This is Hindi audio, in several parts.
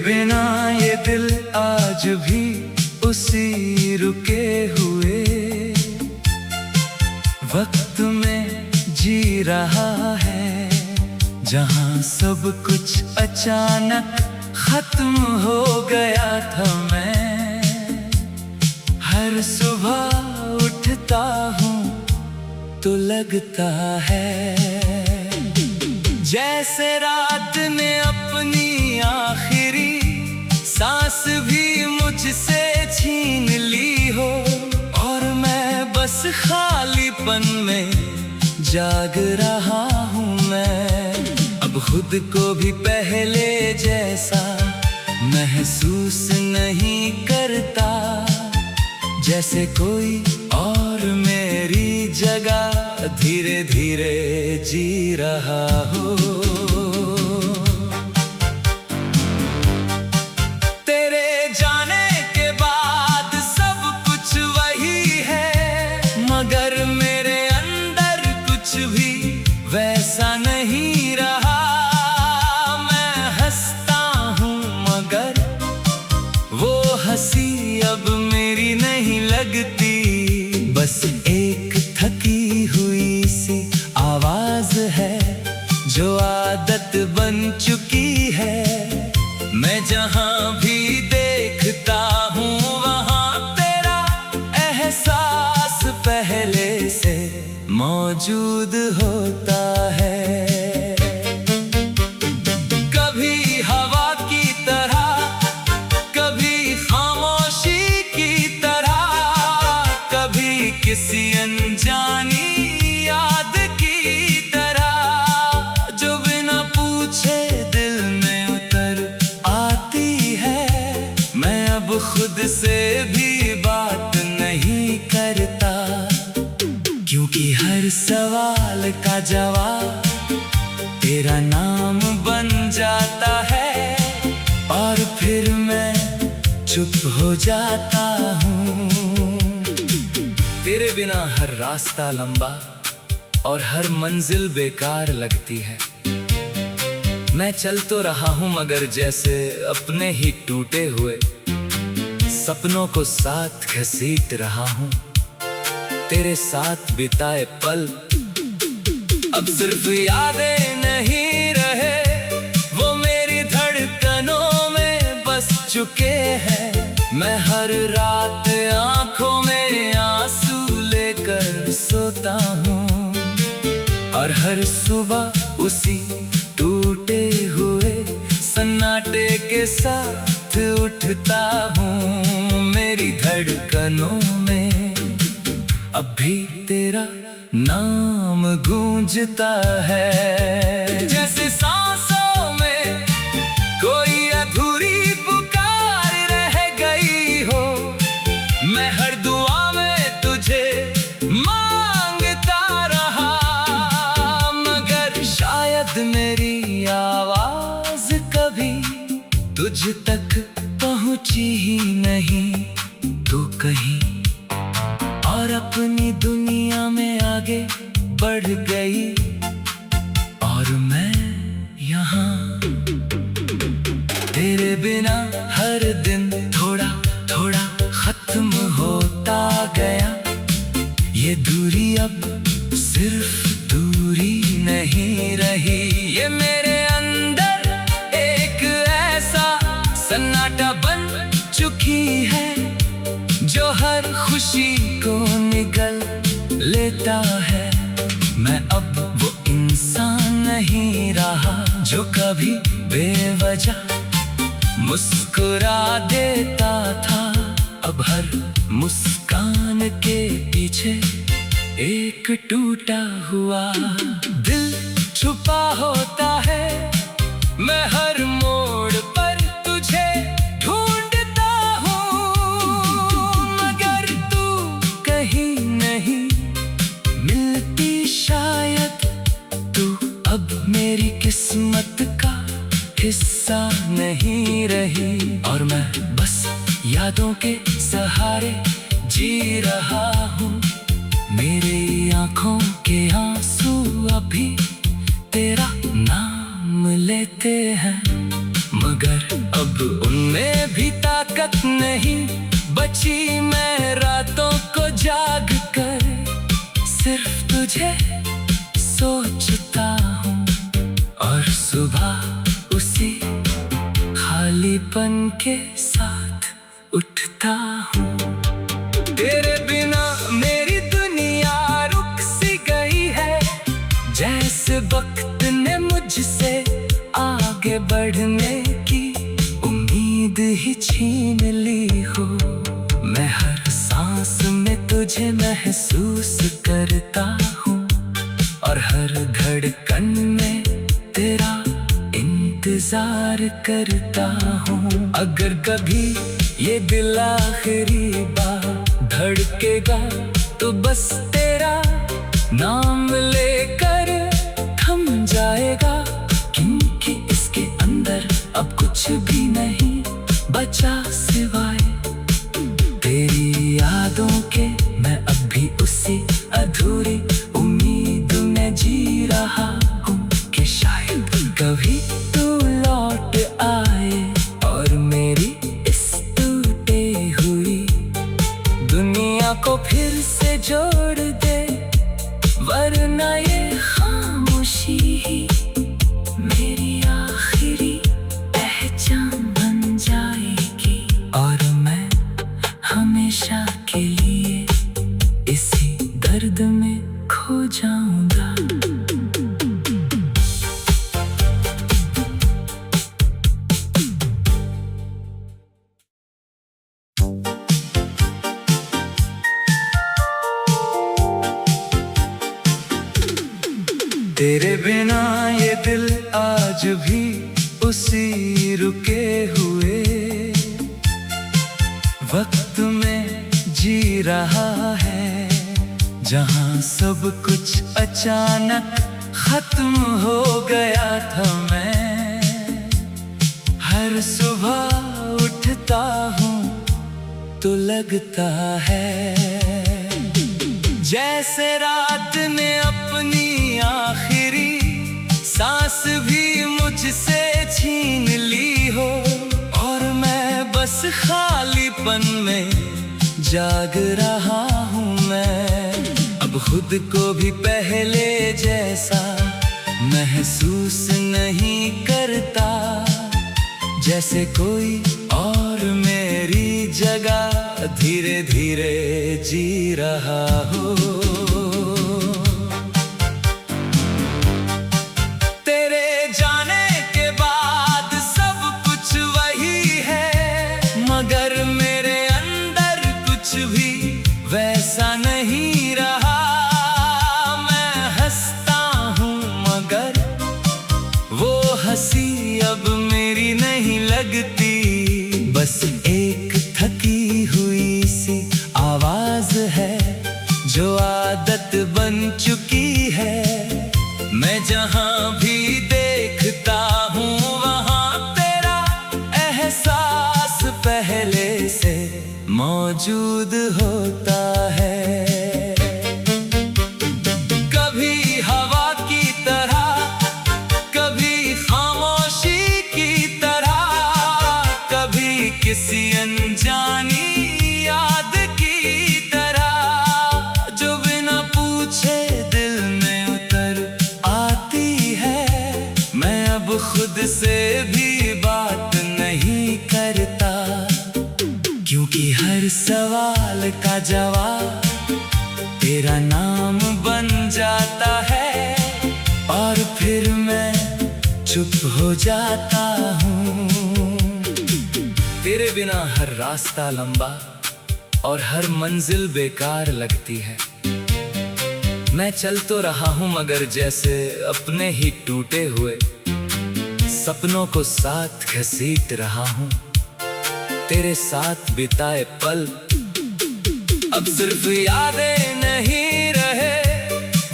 बिना ये दिल आज भी उसी रुके हुए वक्त में जी रहा है, जहां सब कुछ अचानक खत्म हो गया था। मैं हर सुबह उठता हूँ तो लगता है जैसे रात ने अपनी आखिरी सांस भी मुझसे छीन ली हो, और मैं बस खालीपन में जाग रहा हूँ। मैं अब खुद को भी पहले जैसा महसूस नहीं करता, जैसे कोई और मेरी जगह धीरे धीरे जी रहा हो। तेरे जाने के बाद सब कुछ वही है, मगर मेरे अंदर कुछ भी वैसा नहीं रहा। मैं हंसता हूँ मगर वो हंसी अब मेरी नहीं लगती, बस एक थकी हुई सी आवाज है जो आदत बन चुकी है। मैं जहां भी देखता हूँ वहां तेरा एहसास पहले से मौजूद होता है। कभी हवा की तरह, कभी खामोशी की तरह, कभी किसी अनजानी याद की तरह, जो बिना पूछे दिल में उतर आती है। मैं अब खुद से भी बात नहीं करता, क्योंकि हर सवाल का जवाब तेरा नाम बन जाता है, और फिर मैं चुप हो जाता हूँ। तेरे बिना हर रास्ता लंबा और हर मंजिल बेकार लगती है। मैं चल तो रहा हूँ मगर जैसे अपने ही टूटे हुए सपनों को साथ घसीट रहा हूँ। तेरे साथ बिताए पल अब सिर्फ यादें नहीं रहे, वो मेरी धड़कनों में बस चुके हैं। मैं हर रात आंखों में आंसू लेकर सोता हूँ, और हर सुबह उसी टूटे हुए सन्नाटे के साथ उठता हूँ। मेरी धड़कनों में अब भी तेरा नाम गूंजता है, जैसे सांसों में कोई अधूरी पुकार रह गई हो। मैं हर दुआ में तुझे मांगता रहा, मगर शायद मेरी आवाज कभी तुझ तक पहुंची ही नहीं। तू कहीं और अपनी दुनिया में आगे बढ़ गई, और मैं यहाँ तेरे बिना हर दिन थोड़ा थोड़ा खत्म होता गया। ये दूरी अब सिर्फ दूरी नहीं रही, ये मेरे अंदर एक ऐसा सन्नाटा बन चुकी है जो हर खुशी को निगल लेता है। मैं अब वो इंसान नहीं रहा जो कभी बेवजह मुस्कुरा देता था। अब हर मुस्कान के पीछे एक टूटा हुआ दिल छुपा होता है। मैं हर मोड़ पर तुझे ढूंढता हूँ, मगर तू कहीं नहीं मिलती। शायद तू अब मेरी किस्मत का हिस्सा नहीं रही, और मैं बस यादों के सहारे जी रहा हूँ। मेरी आंखों के आंसू अभी तेरा नाम लेते हैं, मगर अब तक नहीं बची मैं रातों को जाग कर, सिर्फ तुझे सोचता हूँ और सुबह उसी खालीपन के साथ उठता हूँ। तेरे बिना मेरी दुनिया रुक सी गई है, जैसे वक्त ने मुझसे आगे बढ़ने की उम्मीद ही छीन ली हो। मैं हर सांस में तुझे महसूस करता हूँ और हर धड़कन में तेरा इंतजार करता हूँ। अगर कभी ये दिल आखिरी बार धड़केगा तो बस तेरा नाम लेकर थम जाएगा, क्योंकि इसके अंदर अब कुछ भी नहीं बचा सिवाय तेरी यादों के। मैं अब भी उसी अधूरी उम्मीद में जी रहा हूँ कि शायद कभी तू लौट आए और मेरी इस टूटे हुई दुनिया को फिर से जोड़ दे, वरना ये खामोशी ही मेरी आखिरी पहचान बन जाएगी और मैं हमेशा के लिए इसी दर्द में खो जाऊंगा। तेरे बिना ये दिल आज भी उसी रुके हुए वक्त में जी रहा है, जहां सब कुछ अचानक खत्म हो गया था। मैं हर सुबह उठता हूँ तो लगता है जैसे रात ने अपनी आखिरी सांस भी मुझसे छीन ली हो और मैं बस खालीपन में जाग रहा हूँ। मैं अब खुद को भी पहले जैसा महसूस नहीं करता, जैसे कोई और मेरी जगह धीरे धीरे जी रहा हो। तेरे जाने के बाद सब कुछ वही है, मगर मेरे अंदर कुछ भी वैसा नहीं रहा। मैं हंसता हूँ मगर वो हंसी अब मेरी नहीं लगती, बस एक थकी हुई सी आवाज है जो आदत बन चुकी है। मैं जहां भी देखता हूँ वहां तेरा एहसास पहले से मौजूद होता है। कभी हवा की तरह, कभी खामोशी की तरह, कभी किसी अनजानी याद की तरह जो बिना पूछे दिल में उतर आती है। मैं अब खुद से भी बात नहीं करता, क्योंकि हर सवाल का जवाब तेरा नाम बन जाता है और फिर मैं चुप हो जाता हूँ। तेरे बिना हर रास्ता लंबा और हर मंजिल बेकार लगती है। मैं चल तो रहा हूँ मगर जैसे अपने ही टूटे हुए सपनों को साथ घसीट रहा हूँ। तेरे साथ बिताए पल अब सिर्फ यादें नहीं रहे,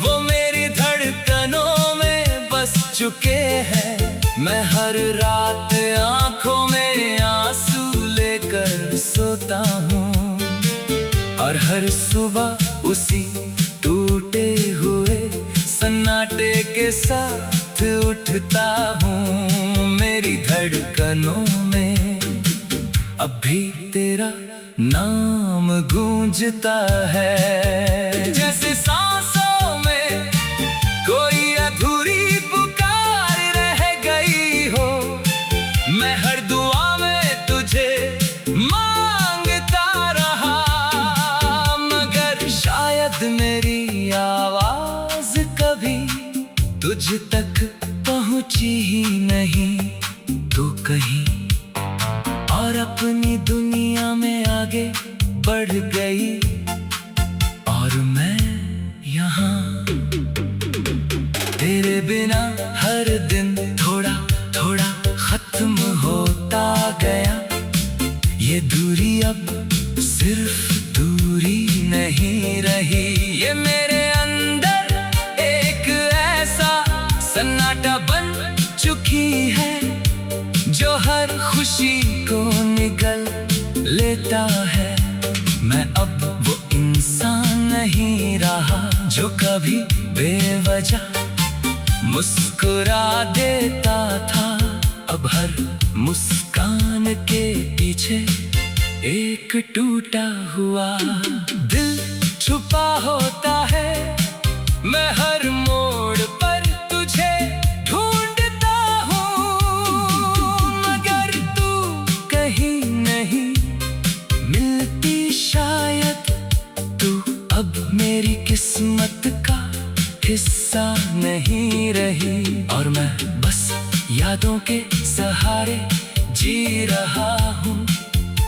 वो मेरी धड़कनों में बस चुके हैं। मैं हर रात आंखों में आंसू लेकर सोता हूँ और हर सुबह उसी टूटे हुए सन्नाटे के साथ उठता हूँ। मेरी धड़कनों में अब भी तेरा नाम गूंजता है। जैसे सांसों में कोई अधूरी पुकार रह गई हो, मैं हर दुआ में तुझे मांगता रहा, मगर शायद मेरी आवाज कभी तुझ तक पहुंची ही नहीं। तू कहीं और अपनी दुनिया में आगे बढ़ गई और मैं यहाँ तेरे बिना हर दिन थोड़ा थोड़ा खत्म होता गया। ये दूरी अब सिर्फ दूरी नहीं रही, ये मेरे अंदर एक ऐसा सन्नाटा बन चुकी है जो हर खुशी को निगल लेता है। मैं अब वो इंसान नहीं रहा जो कभी बेवजह मुस्कुरा देता था। अब हर मुस्कान के पीछे एक टूटा हुआ दिल छुपा होता है। मैं हर मोड़ पर तुझे ढूंढता हूँ, मगर तू कहीं नहीं मिलती। शायद तू अब मेरी किस्मत का हिस्सा नहीं रही और मैं बस यादों के सहारे जी रहा हूँ।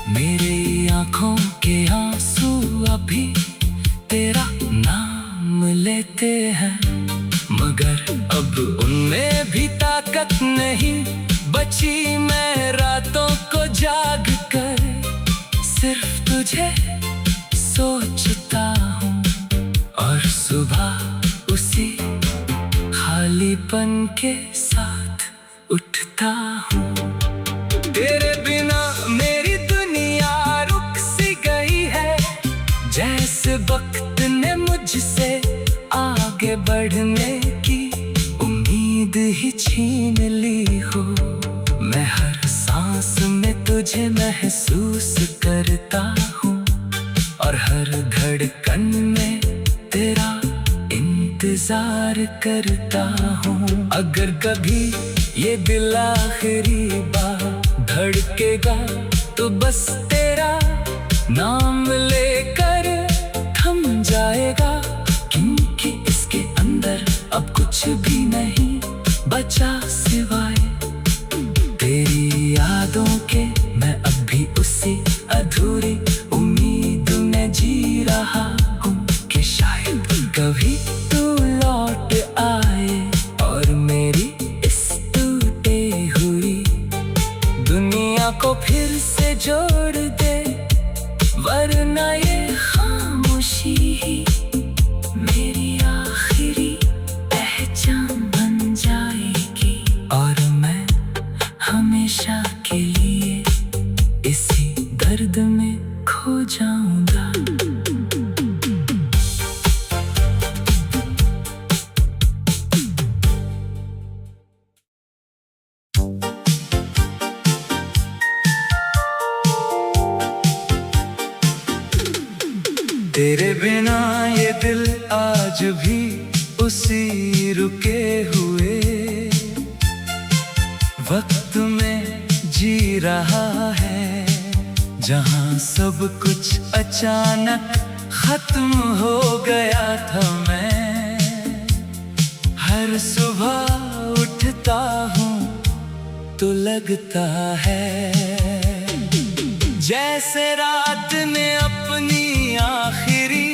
मेरी आंखों के आंसू अभी तेरा नाम लेते हैं, मगर अब उनमें भी ताकत नहीं बची। मैं रातों को जाग कर सिर्फ तुझे सोचता हूँ और सुबह उसी खालीपन के साथ उठता हूँ। तेरे बिना मेरी दुनिया रुक सी गई है, जैसे वक्त ने मुझसे आगे बढ़ने की उम्मीद ही छीन ली हो। मैं हर सांस में तुझे महसूस करता हूँ और हर धड़कन में तेरा इंतजार करता हूँ। अगर कभी ये दिल आखिरी बार धड़केगा तो बस तेरा नाम लेकर थम जाएगा, क्योंकि इसके अंदर अब कुछ भी नहीं बचा सिवाय तेरी यादों के। मैं अब भी उसी अधूरी उम्मीद में जी रहा हूँ कि शायद कभी तू लौट आए और मेरी इस टूटे हुई दुनिया को फिर से जोड़ दे, वरना ये खामोशी ही मेरी आखिरी पहचान बन जाएगी और मैं हमेशा के लिए इसी दर्द में खो जाऊंगा। तेरे बिना ये दिल आज भी उसी रुके हुए वक्त में जी रहा है, जहां सब कुछ अचानक खत्म हो गया था। मैं हर सुबह उठता हूँ तो लगता है जैसे रात ने अपनी आखिरी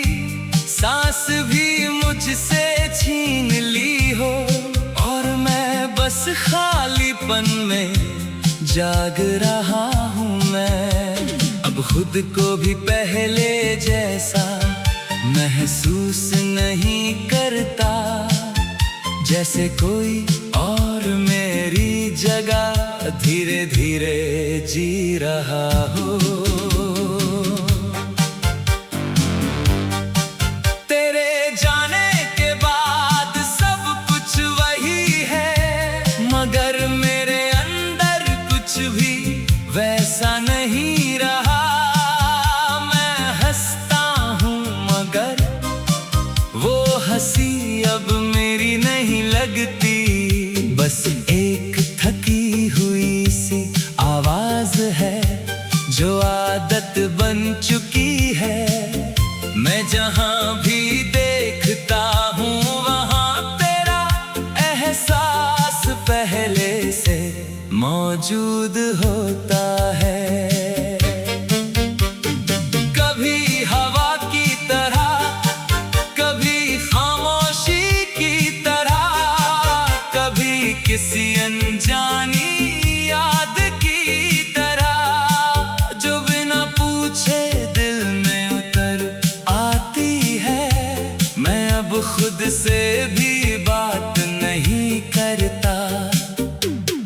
सांस भी मुझसे छीन ली हो और मैं बस खालीपन में जाग रहा हूँ। मैं अब खुद को भी पहले जैसा महसूस नहीं करता, जैसे कोई और मेरी जगह धीरे धीरे जी रहा हो। तेरे जाने के बाद सब कुछ वही है, मगर मेरे अंदर कुछ भी वैसा नहीं रहा। हंसी अब मेरी नहीं लगती, बस एक थकी हुई सी आवाज है जो आदत बन चुकी है। मैं जहां भी देखता हूँ वहां तेरा एहसास पहले से मौजूद होता है। कभी हवा की तरह, कभी खामोशी की तरह, कभी किसी अनजानी याद की तरह, जो बिना पूछे दिल में उतर आती है। मैं अब खुद से भी बात नहीं करता,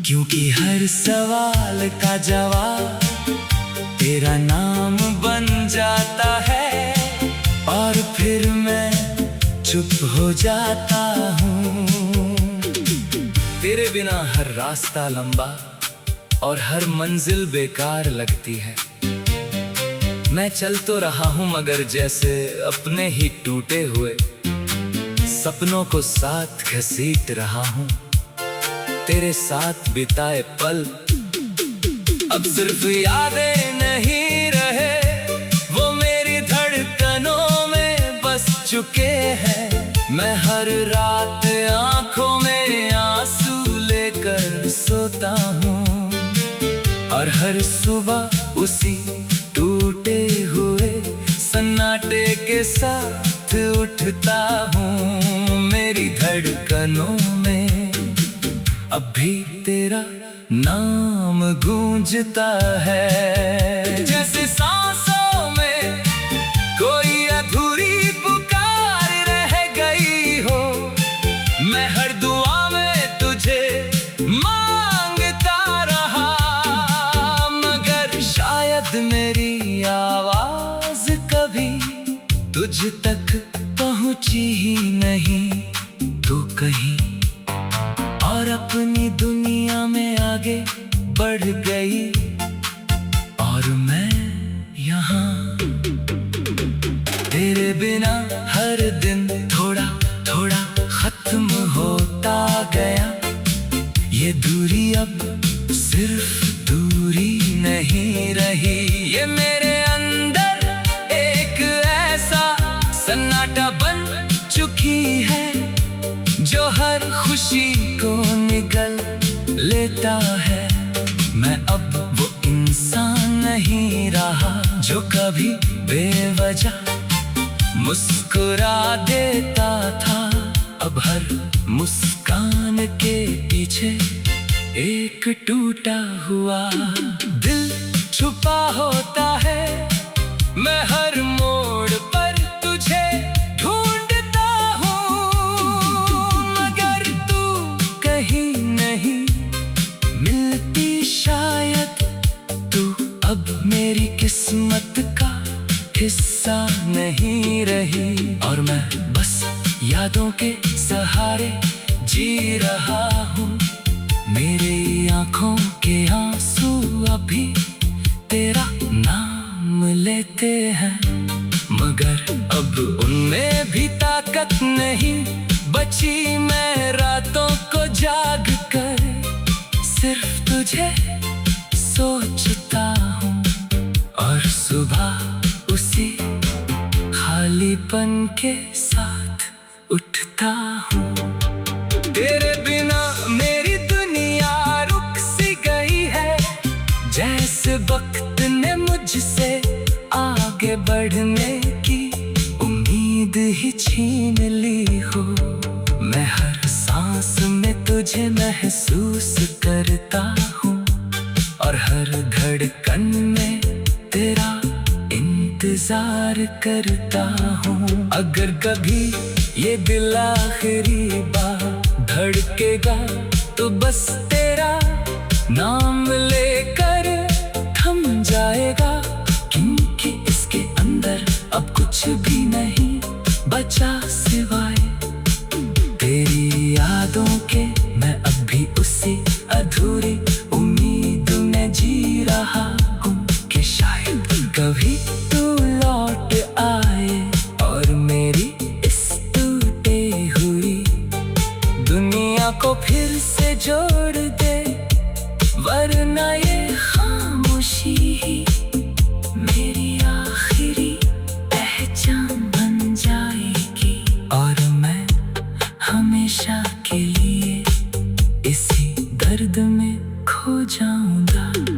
क्योंकि हर सवाल का जवाब तेरा नाम बन जाता है, और फिर मैं चुप हो जाता हूँ। तेरे बिना हर रास्ता लंबा और हर मंजिल बेकार लगती है। मैं चल तो रहा हूँ मगर जैसे अपने ही टूटे हुए सपनों को साथ घसीट रहा हूँ। तेरे साथ बिताए पल अब सिर्फ यादें नहीं रहे, वो मेरी धड़कनों में बस चुके हैं। मैं हर रात आंखों में आंसू लेकर सोता हूँ, और हर सुबह उसी टूटे हुए सन्नाटे के साथ उठता हूँ। मेरी धड़कनों में अब भी तेरा नाम गूंजता है, जैसे सांसों में कोई अधूरी पुकार रह गई हो। मैं हर दुआ में तुझे मांगता रहा, मगर शायद मेरी आवाज कभी तुझ तक पहुंची ही नहीं। तू कहीं और अपनी दुनिया में आगे बढ़ गई, और मैं यहाँ तेरे बिना हर दिन थोड़ा थोड़ा खत्म होता गया। ये दूरी अब सिर्फ दूरी नहीं रही, ये मेरे अंदर एक ऐसा सन्नाटा बन चुकी है जो हर खुशी को निगल लेता है। मैं अब वो इंसान नहीं रहा जो कभी बेवजह मुस्कुरा देता था। अब हर मुस्कान के पीछे एक टूटा हुआ दिल छुपा होता है। मैं हर मोड़ पर तुझे ढूंढता हूँ, मगर तू कहीं नहीं मिलती। शायद तू अब मेरी किस्मत का हिस्सा नहीं रही, और मैं बस यादों के सहारे जी रहा हूँ। मेरी आंखों के आंसू अभी तेरा नाम लेते हैं, मगर अब उनमें भी ताकत नहीं बची। मैं रातों को जाग कर सिर्फ तुझे सोचता हूँ, और सुबह उसी खालीपन के साथ उठता हूँ। तेरे बिना मेरी दुनिया रुक सी गई है, जैसे वक्त ने मुझसे आगे बढ़ने की उम्मीद ही छीन ली हो। मैं हर सांस में तुझे महसूस करता हूँ, और हर धड़कन में तेरा इंतजार करता हूँ। अगर कभी ये दिल आखिरी बार धड़केगा तो बस तेरा नाम लेकर थम जाएगा, क्योंकि इसके अंदर अब कुछ भी नहीं बचा सिवाय तेरी यादों के। मैं अब भी उसी अधूरी उम्मीद में जी रहा हूँ कि शायद कभी तू लौट आए और मेरी इस टूटे दर्द में खो जाऊंगा।